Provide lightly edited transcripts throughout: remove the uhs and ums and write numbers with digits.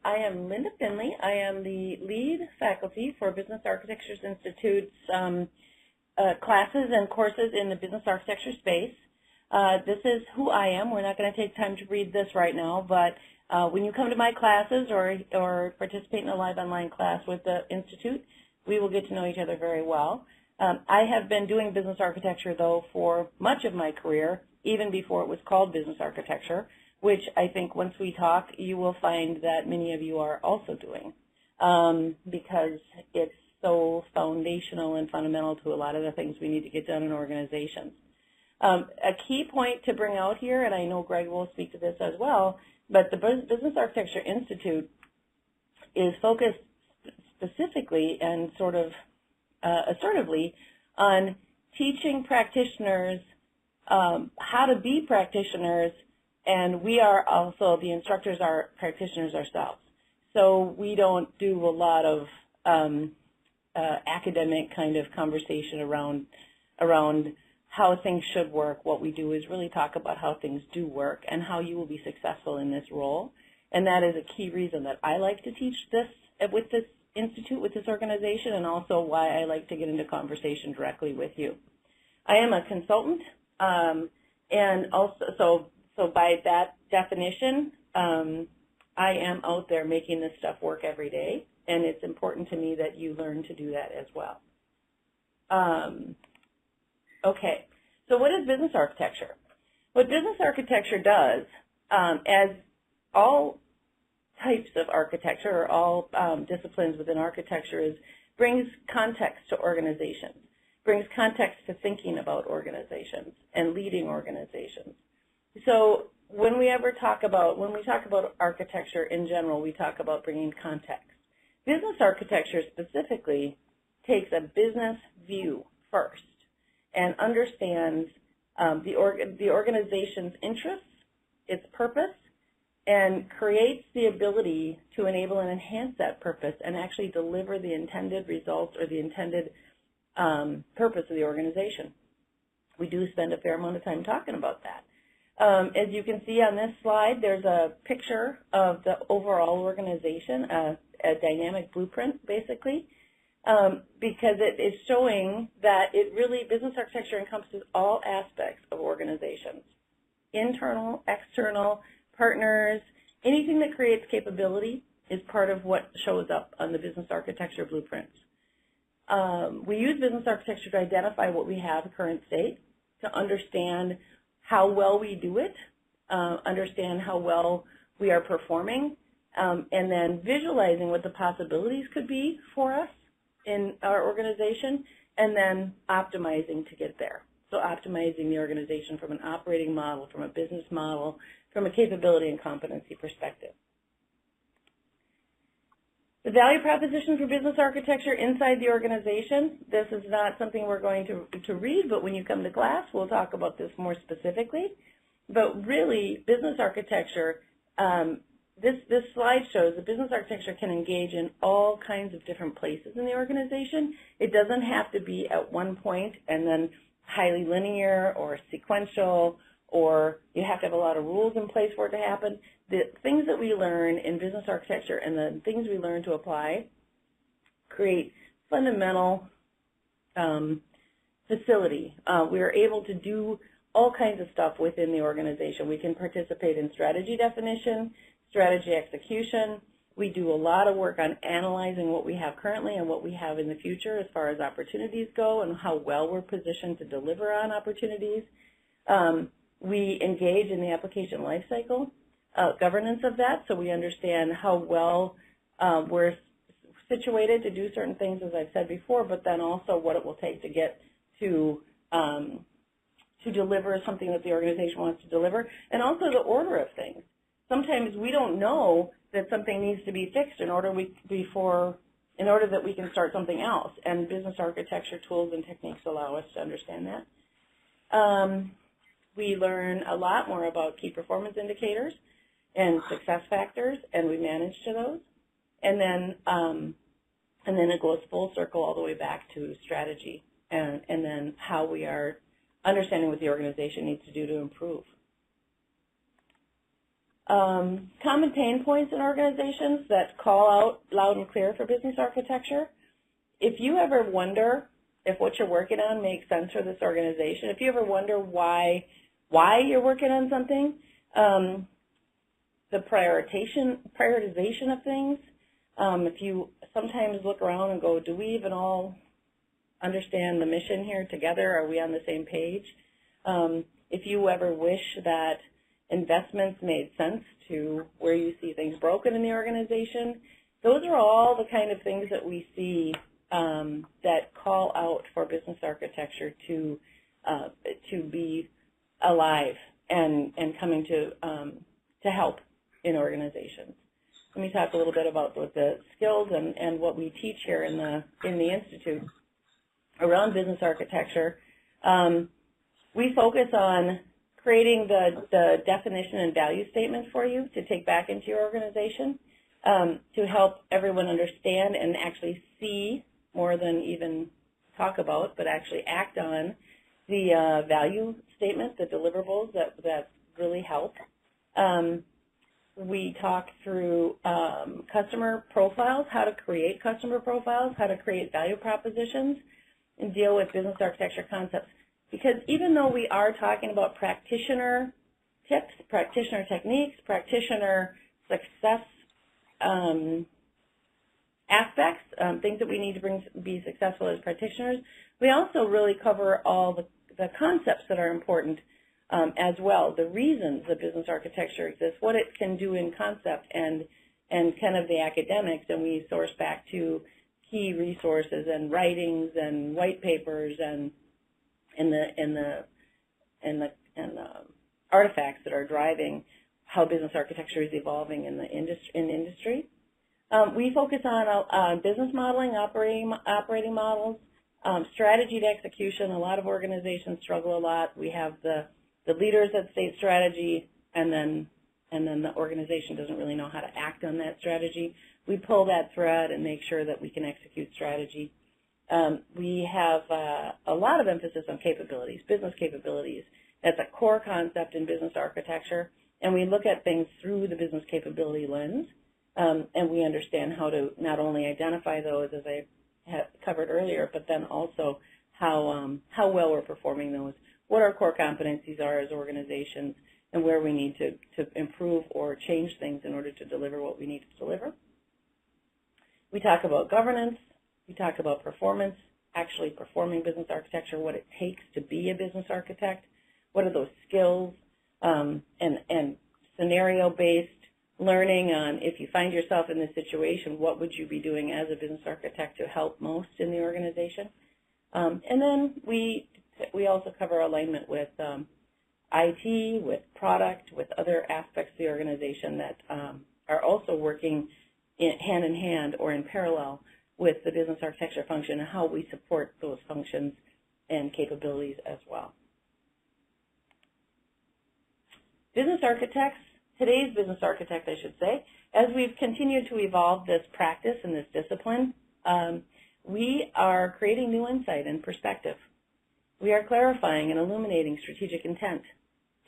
I am Linda Finley. I am the lead faculty for Business Architecture Institute's classes and courses in the business architecture space. This is who I am. We're not going to take time to read this right now, but when you come to my classes or participate in a live online class with the Institute, we will get to know each other very well. I have been doing business architecture, though, for much of my career, even before it was called business architecture, which I think once we talk, you will find that many of you are also doing, because it's so foundational and fundamental to a lot of the things we need to get done in organizations. A key point to bring out here, and I know Greg will speak to this as well, but the Business Architecture Institute is focused specifically and sort of assertively on teaching practitioners how to be practitioners, and we are also, the instructors are practitioners ourselves. So we don't do a lot of academic kind of conversation around how things should work. What we do is really talk about how things do work and how you will be successful in this role. And that is a key reason that I like to teach this with this institute, with this organization, and also why I like to get into conversation directly with you. I am a consultant, and also, so by that definition, I am out there making this stuff work every day, and it's important to me that you learn to do that as well. Okay, so what is business architecture? What business architecture does, as all types of architecture, or all disciplines within architecture, is brings context to organizations, brings context to thinking about organizations and leading organizations. So when we talk about architecture in general, we talk about bringing context. Business architecture specifically takes a business view first and understands the organization's interests, its purpose, and creates the ability to enable and enhance that purpose and actually deliver the intended results or the intended purpose of the organization. We do spend a fair amount of time talking about that. As you can see on this slide, there's a picture of the overall organization, a dynamic blueprint, basically, because it is showing that business architecture encompasses all aspects of organizations, internal, external, partners, anything that creates capability is part of what shows up on the business architecture blueprints. We use business architecture to identify what we have, current state, to understand how well we do it, understand how well we are performing, and then visualizing what the possibilities could be for us in our organization, and then optimizing to get there. So optimizing the organization from an operating model, from a business model, from a capability and competency perspective. The value proposition for business architecture inside the organization, this is not something we're going to read, but when you come to class, we'll talk about this more specifically. But really, business architecture, this slide shows that business architecture can engage in all kinds of different places in the organization. It doesn't have to be at one point and then highly linear or sequential, or you have to have a lot of rules in place for it to happen. The things that we learn in business architecture and the things we learn to apply create fundamental facility. We are able to do all kinds of stuff within the organization. We can participate in strategy definition, strategy execution. We do a lot of work on analyzing what we have currently and what we have in the future as far as opportunities go and how well we're positioned to deliver on opportunities. We engage in the application lifecycle, governance of that, so we understand how well we're situated to do certain things, as I've said before, but then also what it will take to get to deliver something that the organization wants to deliver, and also the order of things. Sometimes we don't know that something needs to be fixed in order that we can start something else, and business architecture tools and techniques allow us to understand that. We learn a lot more about key performance indicators and success factors, and we manage to those. And then it goes full circle all the way back to strategy, and then how we are understanding what the organization needs to do to improve. Common pain points in organizations that call out loud and clear for business architecture. If you ever wonder if what you're working on makes sense for this organization, if you ever wonder why you're working on something, the prioritization of things, if you sometimes look around and go, do we even all understand the mission here together? Are we on the same page? If you ever wish that investments made sense to where you see things broken in the organization, those are all the kind of things that we see that call out for business architecture to be alive and coming to help in organizations. Let me talk a little bit about the skills and what we teach here in the Institute around business architecture. We focus on creating the definition and value statement for you to take back into your organization to help everyone understand and actually see more than even talk about, but actually act on the value statement, the deliverables that really help. We talk through customer profiles, how to create customer profiles, how to create value propositions, and deal with business architecture concepts. Because even though we are talking about practitioner tips, practitioner techniques, practitioner success aspects, things that we need to be successful as practitioners, we also really cover all the concepts that are important as well, the reasons that business architecture exists, what it can do in concept, and kind of the academics, and we source back to key resources and writings and white papers and the artifacts that are driving how business architecture is evolving in industry. We focus on business modeling, operating models, strategy to execution. A lot of organizations struggle a lot. We have the leaders that state strategy, and then the organization doesn't really know how to act on that strategy. We pull that thread and make sure that we can execute strategy. We have a lot of emphasis on capabilities, business capabilities. That's a core concept in business architecture, and we look at things through the business capability lens, and we understand how to not only identify those, as I have covered earlier, but then also how well we're performing those, what our core competencies are as organizations, and where we need to improve or change things in order to deliver what we need to deliver. We talk about governance. We talk about performance, actually performing business architecture, what it takes to be a business architect, what are those skills, and scenario-based learning on if you find yourself in this situation, what would you be doing as a business architect to help most in the organization. And then we also cover alignment with IT, with product, with other aspects of the organization that are also working hand in hand or in parallel with the business architecture function and how we support those functions and capabilities as well. Business architects, today's business architect, I should say, as we've continued to evolve this practice and this discipline, we are creating new insight and perspective. We are clarifying and illuminating strategic intent,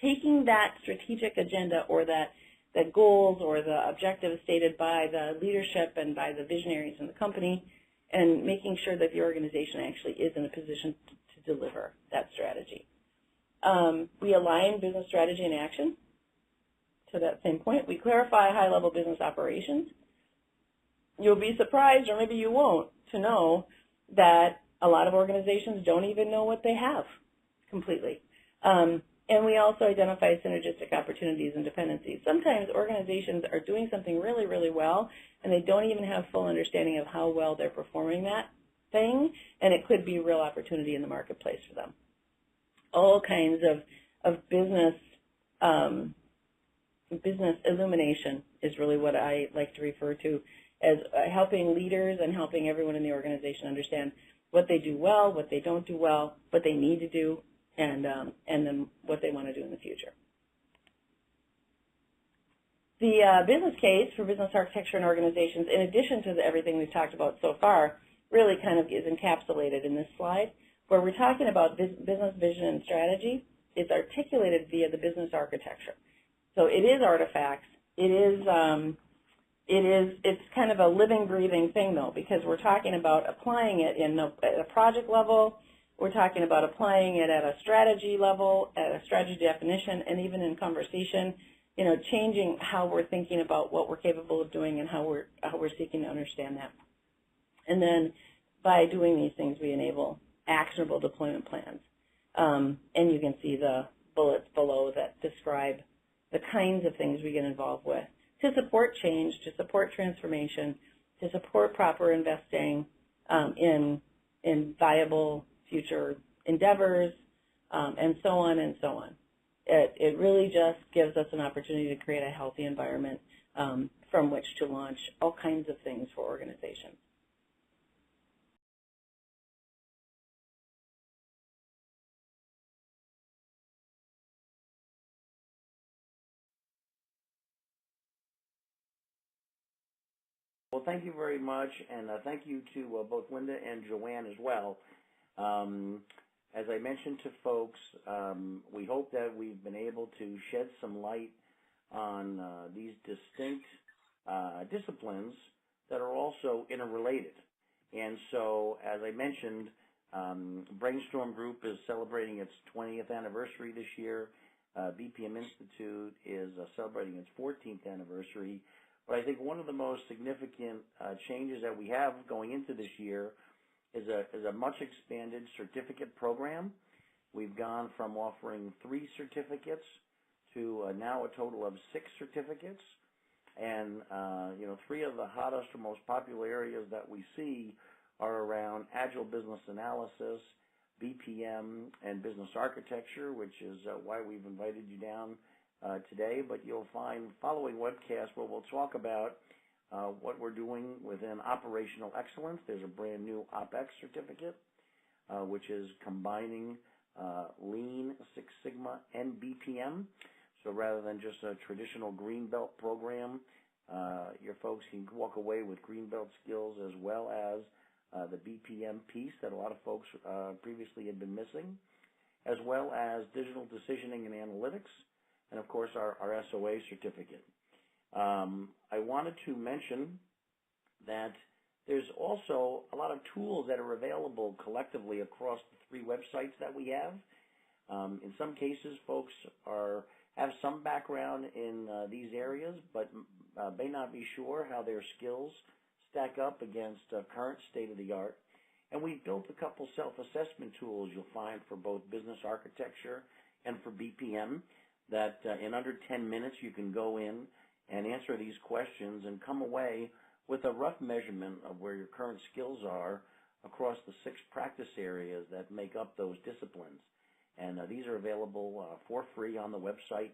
taking that strategic agenda or the goals or the objectives stated by the leadership and by the visionaries in the company, and making sure that the organization actually is in a position to deliver that strategy. We align business strategy and action to that same point. We clarify high-level business operations. You'll be surprised, or maybe you won't, to know that a lot of organizations don't even know what they have completely. And we also identify synergistic opportunities and dependencies. Sometimes organizations are doing something really, really well, and they don't even have full understanding of how well they're performing that thing, and it could be a real opportunity in the marketplace for them. All kinds of business illumination is really what I like to refer to as helping leaders and helping everyone in the organization understand what they do well, what they don't do well, what they need to do, and then what they want to do in the future. The business case for business architecture and organizations, in addition to everything we've talked about so far, really kind of is encapsulated in this slide, where we're talking about business vision and strategy. It's articulated via the business architecture. So it is artifacts it's kind of a living, breathing thing, though, because we're talking about applying it at a project level. We're talking about applying it at a strategy level, at a strategy definition, and even in conversation, changing how we're thinking about what we're capable of doing and how we're seeking to understand that. And then by doing these things, we enable actionable deployment plans. And you can see the bullets below that describe the kinds of things we get involved with to support change, to support transformation, to support proper investing in viable future endeavors, and so on and so on. It really just gives us an opportunity to create a healthy environment from which to launch all kinds of things for organizations. Well, thank you very much, and thank you to both Linda and Joanne as well. As I mentioned to folks, we hope that we've been able to shed some light on these distinct disciplines that are also interrelated. And so, as I mentioned, Brainstorm Group is celebrating its 20th anniversary this year. BPM Institute is celebrating its 14th anniversary. But I think one of the most significant changes that we have going into this year is a much expanded certificate program. We've gone from offering 3 certificates to now a total of 6 certificates. And, 3 of the hottest or most popular areas that we see are around Agile Business Analysis, BPM, and Business Architecture, which is why we've invited you down today. But you'll find following webcast where we'll talk about what we're doing within operational excellence. There's a brand new OpEx certificate, which is combining Lean, Six Sigma, and BPM. So rather than just a traditional Greenbelt program, your folks can walk away with Greenbelt skills as well as the BPM piece that a lot of folks previously had been missing, as well as digital decisioning and analytics, and of course our SOA certificate. I wanted to mention that there's also a lot of tools that are available collectively across the 3 websites that we have. In some cases, folks have some background in these areas, but may not be sure how their skills stack up against current state-of-the-art. And we've built a couple self-assessment tools you'll find for both business architecture and for BPM that in under 10 minutes you can go in and answer these questions and come away with a rough measurement of where your current skills are across the 6 practice areas that make up those disciplines. And these are available for free on the website,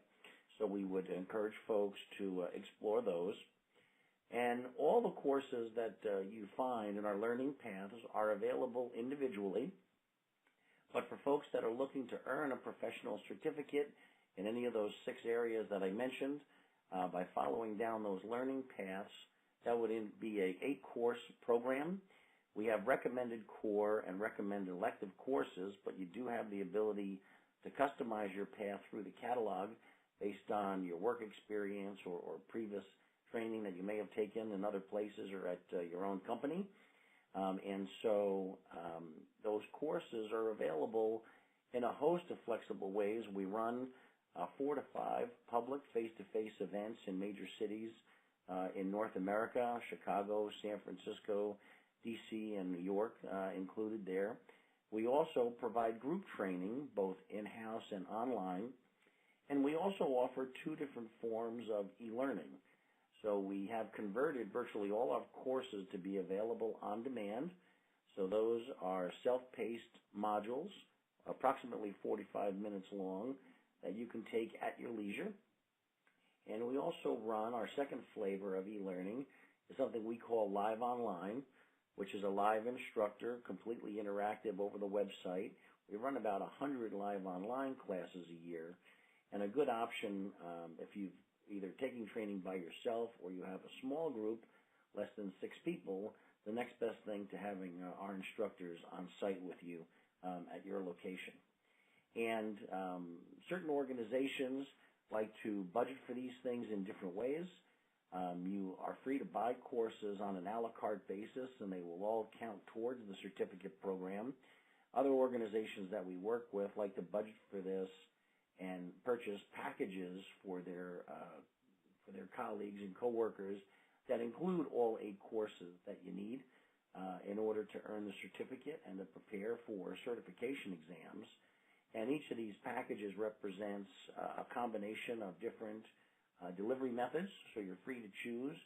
so we would encourage folks to explore those. And all the courses that you find in our learning paths are available individually. But for folks that are looking to earn a professional certificate in any of those 6 areas that I mentioned, by following down those learning paths, that would be a 8-course program. We have recommended core and recommended elective courses, but you do have the ability to customize your path through the catalog based on your work experience or previous training that you may have taken in other places or at your own company. And so those courses are available in a host of flexible ways. We run 4 to 5 public face-to-face events in major cities in North America, Chicago, San Francisco, D.C., and New York included there. We also provide group training, both in-house and online. And we also offer 2 different forms of e-learning. So we have converted virtually all our courses to be available on demand. So those are self-paced modules, approximately 45 minutes long, that you can take at your leisure. And we also run our second flavor of e-learning is something we call Live Online, which is a live instructor, completely interactive over the website. We run about 100 live online classes a year, and a good option if you've either taking training by yourself or you have a small group, less than 6 people, the next best thing to having our instructors on site with you at your location. And certain organizations like to budget for these things in different ways. You are free to buy courses on an a la carte basis, and they will all count towards the certificate program. Other organizations that we work with like to budget for this and purchase packages for their colleagues and coworkers that include all 8 courses that you need in order to earn the certificate and to prepare for certification exams. And each of these packages represents a combination of different delivery methods, so you're free to choose.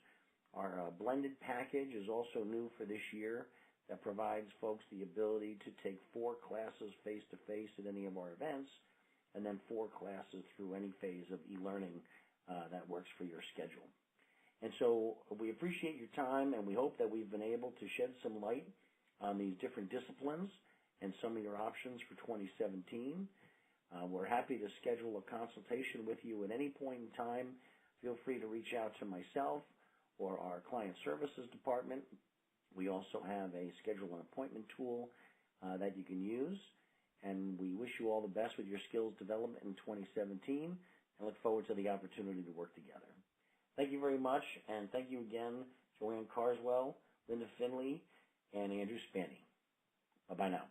Our blended package is also new for this year that provides folks the ability to take 4 classes face-to-face at any of our events, and then 4 classes through any phase of e-learning that works for your schedule. And so we appreciate your time, and we hope that we've been able to shed some light on these different disciplines and some of your options for 2017. We're happy to schedule a consultation with you at any point in time. Feel free to reach out to myself or our client services department. We also have a schedule an appointment tool that you can use. And we wish you all the best with your skills development in 2017 and look forward to the opportunity to work together. Thank you very much, and thank you again, Joanne Carswell, Linda Finley, and Andrew Spanny. Bye-bye now.